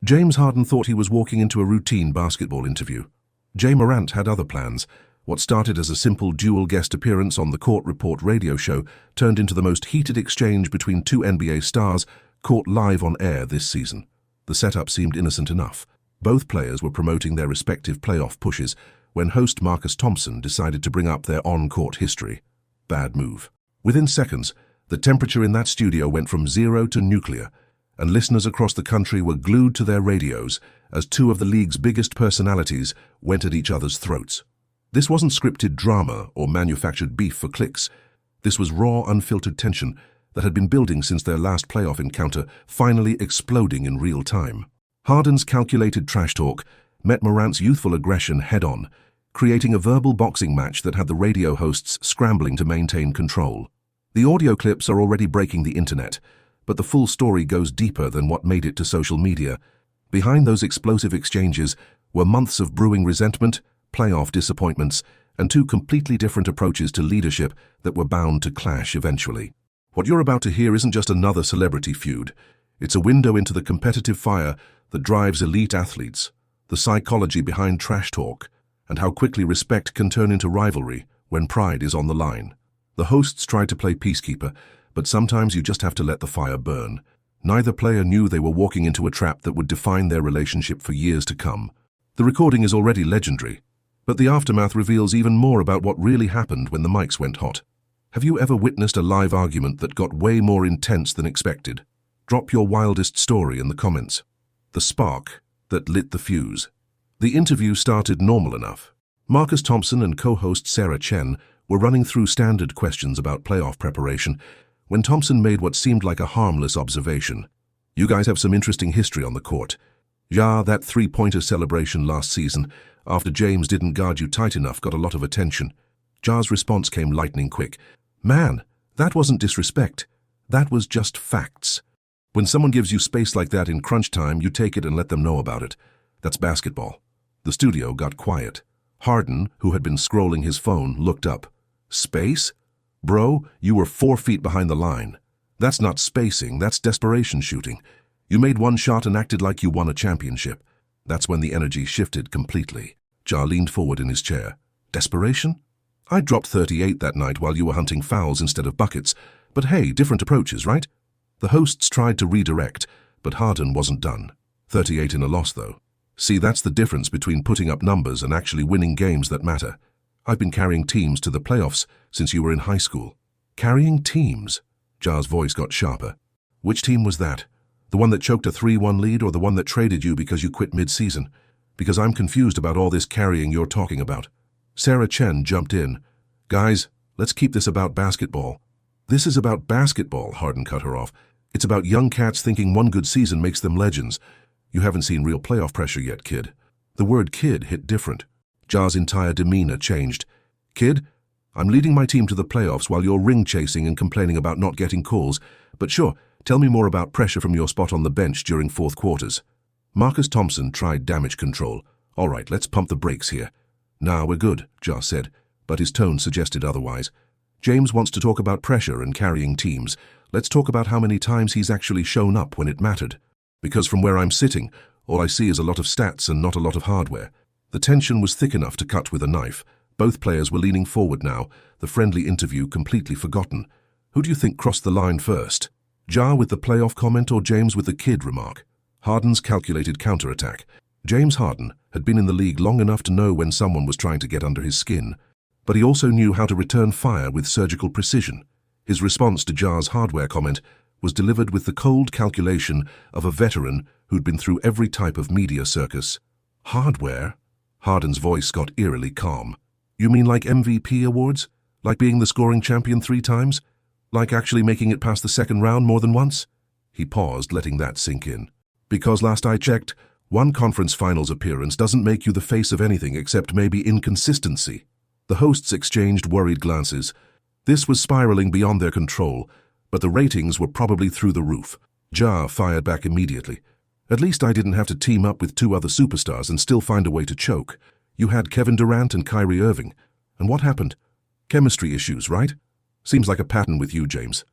James Harden thought he was walking into a routine basketball interview. Morant had other plans. What started as a simple dual guest appearance on the Court Report radio show turned into the most heated exchange between two NBA stars caught live on air this season. The setup seemed innocent enough. Both players were promoting their respective playoff pushes when host Marcus Thompson decided to bring up their on-court history. Bad move. Within seconds, the temperature in that studio went from 0 to nuclear, and listeners across the country were glued to their radios as two of the league's biggest personalities went at each other's throats. This wasn't scripted drama or manufactured beef for clicks. This was raw, unfiltered tension that had been building since their last playoff encounter, finally exploding in real time. Harden's calculated trash talk met Morant's youthful aggression head-on, creating a verbal boxing match that had the radio hosts scrambling to maintain control. The audio clips are already breaking the internet, but the full story goes deeper than what made it to social media. Behind those explosive exchanges were months of brewing resentment, playoff disappointments, and two completely different approaches to leadership that were bound to clash eventually. What you're about to hear isn't just another celebrity feud. It's a window into the competitive fire that drives elite athletes, the psychology behind trash talk, and how quickly respect can turn into rivalry when pride is on the line. The hosts tried to play peacekeeper, but sometimes you just have to let the fire burn. Neither player knew they were walking into a trap that would define their relationship for years to come. The recording is already legendary, but the aftermath reveals even more about what really happened when the mics went hot. Have you ever witnessed a live argument that got way more intense than expected? Drop your wildest story in the comments. The spark that lit the fuse. The interview started normal enough. Marcus Thompson and co-host Sarah Chen were running through standard questions about playoff preparation when Thompson made what seemed like a harmless observation. You guys have some interesting history on the court. Yeah, that three-pointer celebration last season, after James didn't guard you tight enough, got a lot of attention. Ja's response came lightning quick. Man, that wasn't disrespect. That was just facts. When someone gives you space like that in crunch time, you take it and let them know about it. That's basketball. The studio got quiet. Harden, who had been scrolling his phone, looked up. Space? Bro, you were 4 feet behind the line. That's not spacing, that's desperation shooting. You made one shot and acted like you won a championship. That's when the energy shifted completely. Ja leaned forward in his chair. Desperation? I dropped 38 that night while you were hunting fouls instead of buckets. But hey, different approaches, right? The hosts tried to redirect, but Harden wasn't done. 38 in a loss, though. See, that's the difference between putting up numbers and actually winning games that matter. I've been carrying teams to the playoffs since you were in high school. Carrying teams? Ja's voice got sharper. Which team was that? The one that choked a 3-1 lead or the one that traded you because you quit mid-season? Because I'm confused about all this carrying you're talking about. Sarah Chen jumped in. Guys, let's keep this about basketball. This is about basketball, Harden cut her off. It's about young cats thinking one good season makes them legends. You haven't seen real playoff pressure yet, kid. The word kid hit different. Ja's entire demeanor changed. Kid, I'm leading my team to the playoffs while you're ring-chasing and complaining about not getting calls. But sure, tell me more about pressure from your spot on the bench during fourth quarters. Marcus Thompson tried damage control. All right, let's pump the brakes here. Nah, we're good, Ja said, but his tone suggested otherwise. James wants to talk about pressure and carrying teams. Let's talk about how many times he's actually shown up when it mattered. Because from where I'm sitting, all I see is a lot of stats and not a lot of hardware. The tension was thick enough to cut with a knife. Both players were leaning forward now, the friendly interview completely forgotten. Who do you think crossed the line first? Ja with the playoff comment or James with the kid remark? Harden's calculated counterattack. James Harden had been in the league long enough to know when someone was trying to get under his skin, but he also knew how to return fire with surgical precision. His response to Ja's hardware comment was delivered with the cold calculation of a veteran who'd been through every type of media circus. Hardware? Harden's voice got eerily calm. You mean like MVP awards? Like being the scoring champion 3 times? Like actually making it past the second round more than once? He paused, letting that sink in. Because last I checked, one conference finals appearance doesn't make you the face of anything except maybe inconsistency. The hosts exchanged worried glances. This was spiraling beyond their control, but the ratings were probably through the roof. Ja fired back immediately. At least I didn't have to team up with 2 other superstars and still find a way to choke. You had Kevin Durant and Kyrie Irving. And what happened? Chemistry issues, right? Seems like a pattern with you, James.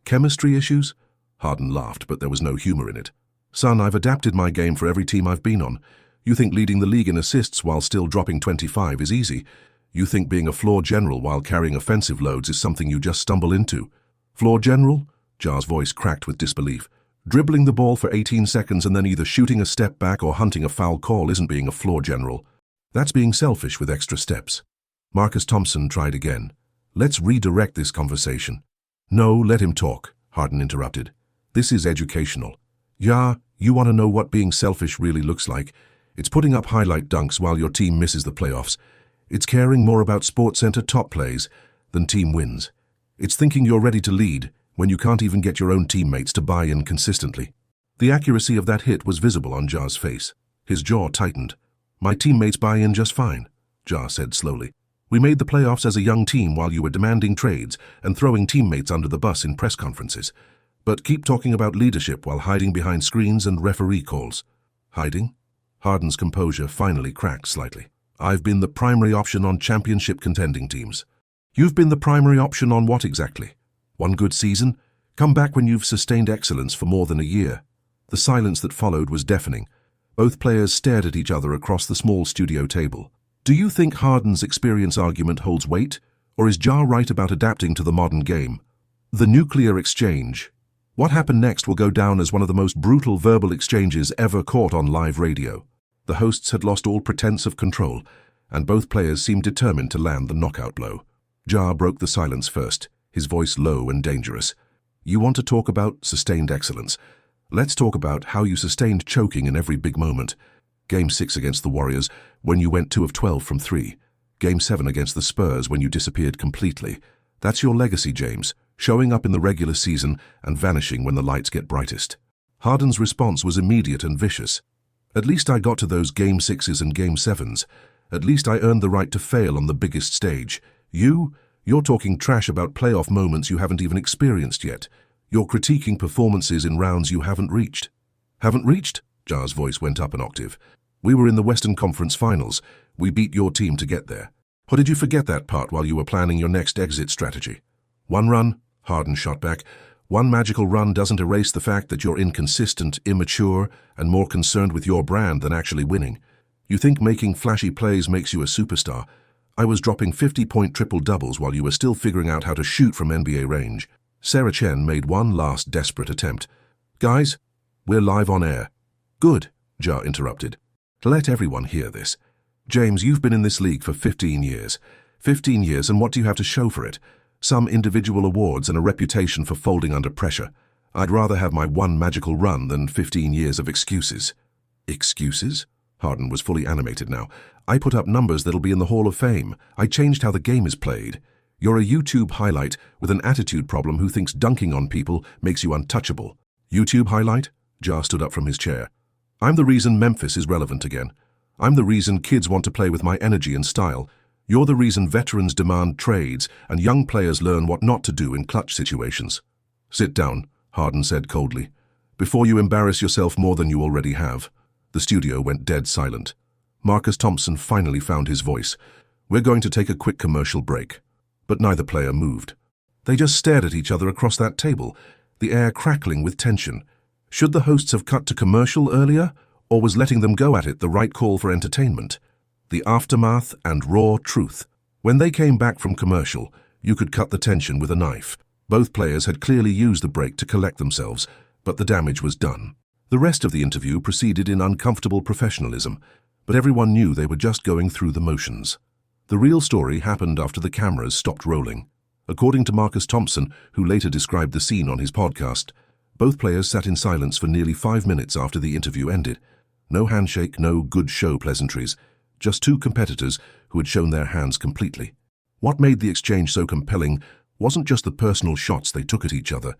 Chemistry issues? Harden laughed, but there was no humor in it. Son, I've adapted my game for every team I've been on. You think leading the league in assists while still dropping 25 is easy. You think being a floor general while carrying offensive loads is something you just stumble into. Floor general? Ja's voice cracked with disbelief. Dribbling the ball for 18 seconds and then either shooting a step back or hunting a foul call isn't being a floor general. That's being selfish with extra steps. Marcus Thompson tried again. Let's redirect this conversation. No, let him talk, Harden interrupted. This is educational. Yeah, you want to know what being selfish really looks like. It's putting up highlight dunks while your team misses the playoffs. It's caring more about SportsCenter top plays than team wins. It's thinking you're ready to lead when you can't even get your own teammates to buy in consistently. The accuracy of that hit was visible on Ja's face. His jaw tightened. My teammates buy in just fine, Ja said slowly. We made the playoffs as a young team while you were demanding trades and throwing teammates under the bus in press conferences. But keep talking about leadership while hiding behind screens and referee calls. Hiding? Harden's composure finally cracked slightly. I've been the primary option on championship contending teams. You've been the primary option on what exactly? One good season? Come back when you've sustained excellence for more than a year. The silence that followed was deafening. Both players stared at each other across the small studio table. Do you think Harden's experience argument holds weight, or is Ja right about adapting to the modern game? The nuclear exchange. What happened next will go down as one of the most brutal verbal exchanges ever caught on live radio. The hosts had lost all pretense of control, and both players seemed determined to land the knockout blow. Ja broke the silence first, his voice low and dangerous. You want to talk about sustained excellence? Let's talk about how you sustained choking in every big moment. Game 6 against the Warriors, when you went 2 of 12 from 3. Game 7 against the Spurs, when you disappeared completely. That's your legacy, James, showing up in the regular season and vanishing when the lights get brightest. Harden's response was immediate and vicious. At least I got to those Game 6s and Game 7s. At least I earned the right to fail on the biggest stage. You're talking trash about playoff moments you haven't even experienced yet. You're critiquing performances in rounds you haven't reached. Haven't reached? Ja's voice went up an octave. We were in the Western Conference Finals. We beat your team to get there. Or did you forget that part while you were planning your next exit strategy? One run, Harden shot back. One magical run doesn't erase the fact that you're inconsistent, immature, and more concerned with your brand than actually winning. You think making flashy plays makes you a superstar. I was dropping 50-point triple-doubles while you were still figuring out how to shoot from NBA range. Sarah Chen made one last desperate attempt. Guys, we're live on air. Good, Ja interrupted. Let everyone hear this. James, you've been in this league for 15 years. 15 years, and what do you have to show for it? Some individual awards and a reputation for folding under pressure. I'd rather have my one magical run than 15 years of excuses. Excuses? Harden was fully animated now. I put up numbers that'll be in the Hall of Fame. I changed how the game is played. You're a YouTube highlight with an attitude problem who thinks dunking on people makes you untouchable. YouTube highlight? Ja stood up from his chair. I'm the reason Memphis is relevant again. I'm the reason kids want to play with my energy and style. You're the reason veterans demand trades and young players learn what not to do in clutch situations. Sit down, Harden said coldly, before you embarrass yourself more than you already have. The studio went dead silent. Marcus Thompson finally found his voice. We're going to take a quick commercial break. But neither player moved. They just stared at each other across that table, the air crackling with tension. Should the hosts have cut to commercial earlier, or was letting them go at it the right call for entertainment? The aftermath and raw truth. When they came back from commercial, you could cut the tension with a knife. Both players had clearly used the break to collect themselves, but the damage was done. The rest of the interview proceeded in uncomfortable professionalism, but everyone knew they were just going through the motions. The real story happened after the cameras stopped rolling. According to Marcus Thompson, who later described the scene on his podcast, both players sat in silence for nearly 5 minutes after the interview ended. No handshake, no good show pleasantries, just two competitors who had shown their hands completely. What made the exchange so compelling wasn't just the personal shots they took at each other.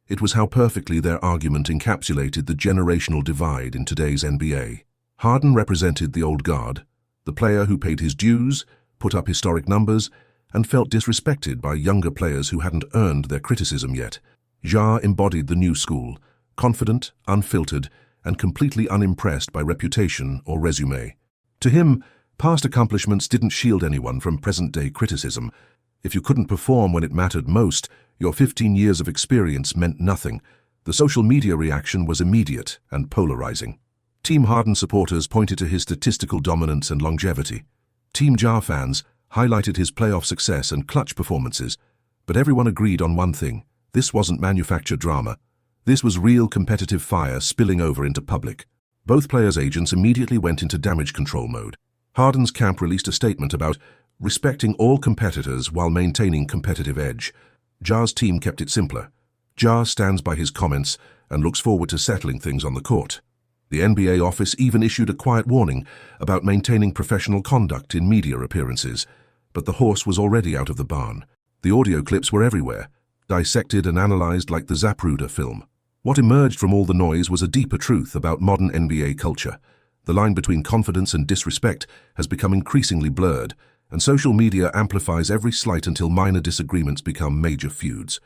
It was how perfectly their argument encapsulated the generational divide in today's NBA. Harden represented the old guard, the player who paid his dues, put up historic numbers, and felt disrespected by younger players who hadn't earned their criticism yet. Ja embodied the new school, confident, unfiltered, and completely unimpressed by reputation or resume. To him, past accomplishments didn't shield anyone from present-day criticism. If you couldn't perform when it mattered most, your 15 years of experience meant nothing. The social media reaction was immediate and polarizing. Team Harden supporters pointed to his statistical dominance and longevity. Team Ja fans highlighted his playoff success and clutch performances, but everyone agreed on one thing: this wasn't manufactured drama. This was real competitive fire spilling over into public. Both players' agents immediately went into damage control mode. Harden's camp released a statement about respecting all competitors while maintaining competitive edge. Ja's team kept it simpler. Ja stands by his comments and looks forward to settling things on the court. The NBA office even issued a quiet warning about maintaining professional conduct in media appearances, but the horse was already out of the barn. The audio clips were everywhere, dissected and analyzed like the Zapruder film. What emerged from all the noise was a deeper truth about modern NBA culture. The line between confidence and disrespect has become increasingly blurred, and social media amplifies every slight until minor disagreements become major feuds.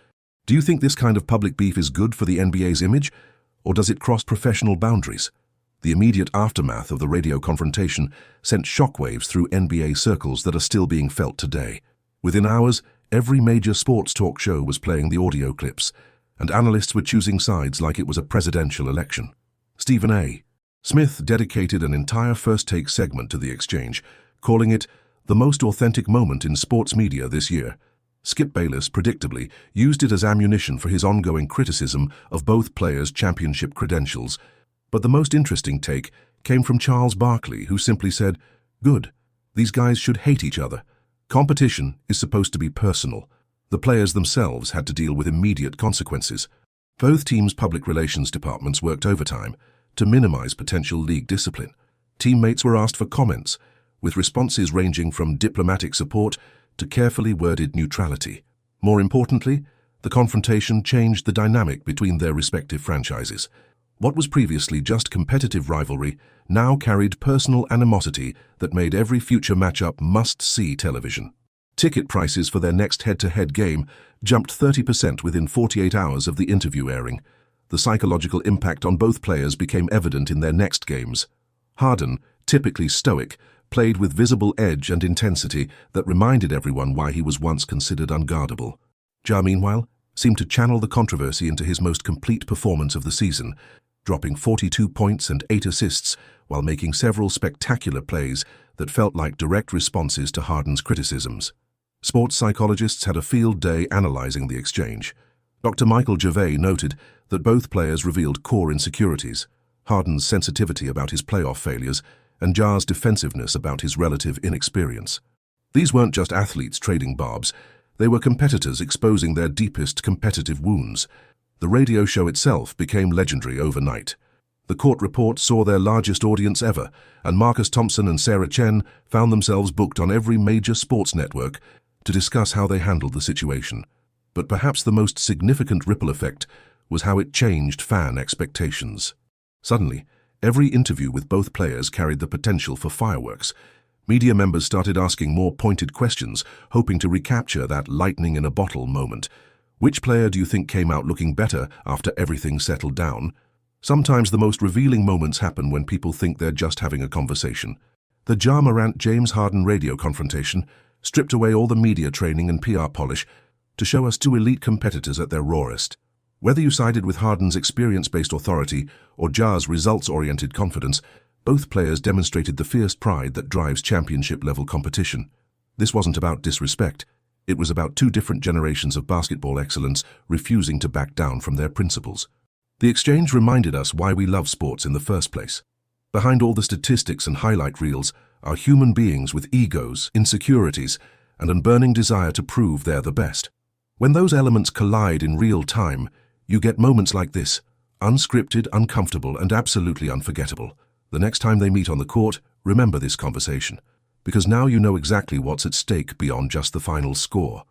Do you think this kind of public beef is good for the NBA's image, or does it cross professional boundaries? The immediate aftermath of the radio confrontation sent shockwaves through NBA circles that are still being felt today. Within hours, every major sports talk show was playing the audio clips, and analysts were choosing sides like it was a presidential election. Stephen A. Smith dedicated an entire first-take segment to the exchange, calling it the most authentic moment in sports media this year. Skip Bayless, predictably, used it as ammunition for his ongoing criticism of both players' championship credentials. But the most interesting take came from Charles Barkley, who simply said, "Good. These guys should hate each other. Competition is supposed to be personal." The players themselves had to deal with immediate consequences. Both teams' public relations departments worked overtime to minimize potential league discipline. Teammates were asked for comments, with responses ranging from diplomatic support to carefully worded neutrality. More importantly, the confrontation changed the dynamic between their respective franchises. What was previously just competitive rivalry now carried personal animosity that made every future matchup must-see television. Ticket prices for their next head-to-head game jumped 30% within 48 hours of the interview airing. The psychological impact on both players became evident in their next games. Harden, typically stoic, played with visible edge and intensity that reminded everyone why he was once considered unguardable. Ja, meanwhile, seemed to channel the controversy into his most complete performance of the season, dropping 42 points and 8 assists while making several spectacular plays that felt like direct responses to Harden's criticisms. Sports psychologists had a field day analyzing the exchange. Dr. Michael Gervais noted that both players revealed core insecurities: Harden's sensitivity about his playoff failures and Ja's defensiveness about his relative inexperience. These weren't just athletes trading barbs, they were competitors exposing their deepest competitive wounds. The radio show itself became legendary overnight. The court report saw their largest audience ever, and Marcus Thompson and Sarah Chen found themselves booked on every major sports network to discuss how they handled the situation. But perhaps the most significant ripple effect was how it changed fan expectations. Suddenly, every interview with both players carried the potential for fireworks. Media members started asking more pointed questions, hoping to recapture that lightning-in-a-bottle moment. Which player do you think came out looking better after everything settled down? Sometimes the most revealing moments happen when people think they're just having a conversation. The Ja Morant-James Harden radio confrontation stripped away all the media training and PR polish to show us two elite competitors at their rawest. Whether you sided with Harden's experience-based authority or Ja's results-oriented confidence, both players demonstrated the fierce pride that drives championship-level competition. This wasn't about disrespect. It was about two different generations of basketball excellence refusing to back down from their principles. The exchange reminded us why we love sports in the first place. Behind all the statistics and highlight reels are human beings with egos, insecurities, and a burning desire to prove they're the best. When those elements collide in real time, you get moments like this, unscripted, uncomfortable, and absolutely unforgettable. The next time they meet on the court, remember this conversation, because now you know exactly what's at stake beyond just the final score.